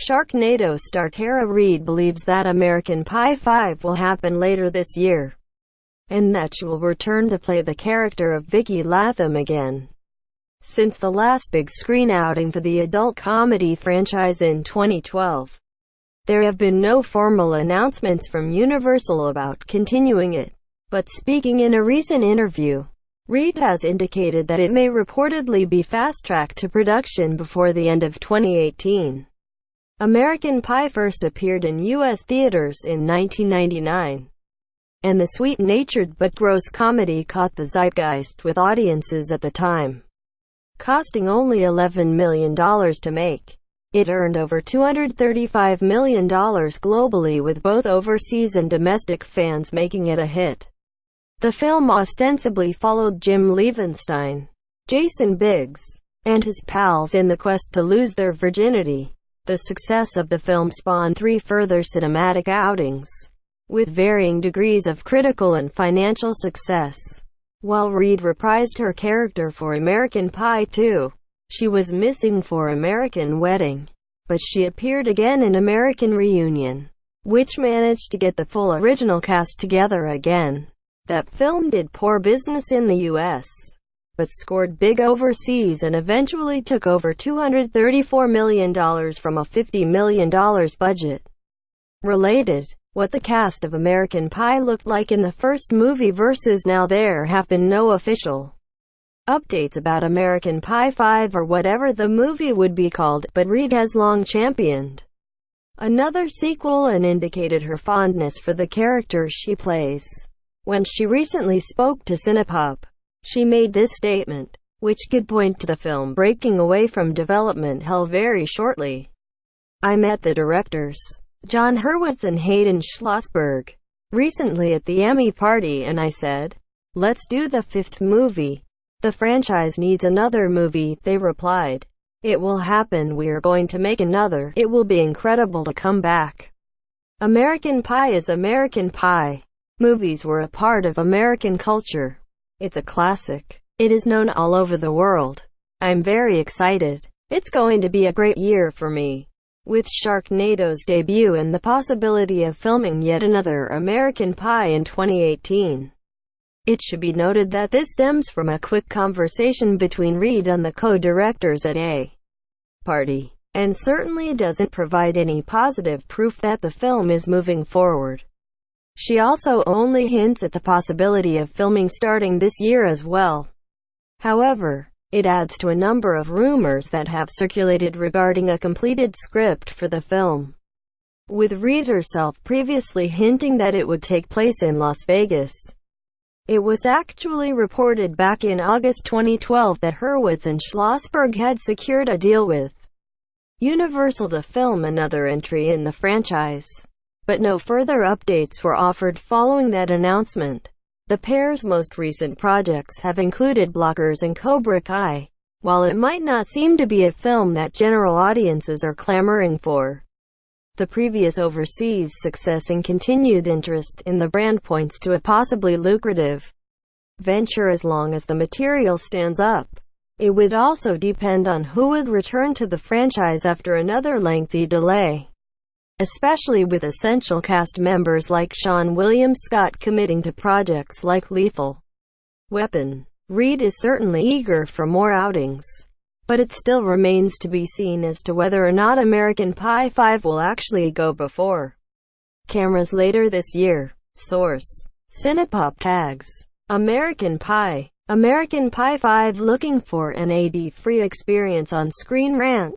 Sharknado star Tara Reid believes that American Pie 5 will happen later this year, and that she will return to play the character of Vicky Lathum again. Since the last big screen outing for the adult comedy franchise in 2012, there have been no formal announcements from Universal about continuing it. But speaking in a recent interview, Reid has indicated that it may reportedly be fast-tracked to production before the end of 2018. American Pie first appeared in U.S. theaters in 1999, and the sweet-natured but gross comedy caught the zeitgeist with audiences at the time. Costing only $11 million to make, it earned over $235 million globally, with both overseas and domestic fans making it a hit. The film ostensibly followed Jim Levenstein, Jason Biggs, and his pals in the quest to lose their virginity. The success of the film spawned 3 further cinematic outings, with varying degrees of critical and financial success. While Reid reprised her character for American Pie 2, she was missing for American Wedding, but she appeared again in American Reunion, which managed to get the full original cast together again. That film did poor business in the US, but scored big overseas and eventually took over $234 million from a $50 million budget. Related, what the cast of American Pie looked like in the first movie versus now. There have been no official updates about American Pie 5 or whatever the movie would be called, but Reid has long championed another sequel and indicated her fondness for the character she plays. When she recently spoke to CinePOP, she made this statement, which could point to the film breaking away from development hell very shortly. "I met the directors, John Hurwitz and Hayden Schlossberg, recently at the Emmy party, and I said, let's do the 5th movie. The franchise needs another movie," they replied. "It will happen. We are going to make another. It will be incredible to come back." American Pie is American Pie. Movies were a part of American culture. It's a classic. It is known all over the world. I'm very excited. It's going to be a great year for me, with Sharknado's debut and the possibility of filming yet another American Pie in 2018. It should be noted that this stems from a quick conversation between Reid and the co-directors at a party, and certainly doesn't provide any positive proof that the film is moving forward. She also only hints at the possibility of filming starting this year as well. However, it adds to a number of rumors that have circulated regarding a completed script for the film, with Reid herself previously hinting that it would take place in Las Vegas. It was actually reported back in August 2012 that Hurwitz and Schlossberg had secured a deal with Universal to film another entry in the franchise, but no further updates were offered following that announcement. The pair's most recent projects have included Blockers and Cobra Kai. While it might not seem to be a film that general audiences are clamoring for, the previous overseas success and continued interest in the brand points to a possibly lucrative venture as long as the material stands up. It would also depend on who would return to the franchise after another lengthy delay, especially with essential cast members like Seann William Scott committing to projects like Lethal Weapon. Reid is certainly eager for more outings, but it still remains to be seen as to whether or not American Pie 5 will actually go before cameras later this year. Source: CinePOP Tags. American Pie 5 looking for an ad-free experience on ScreenRant.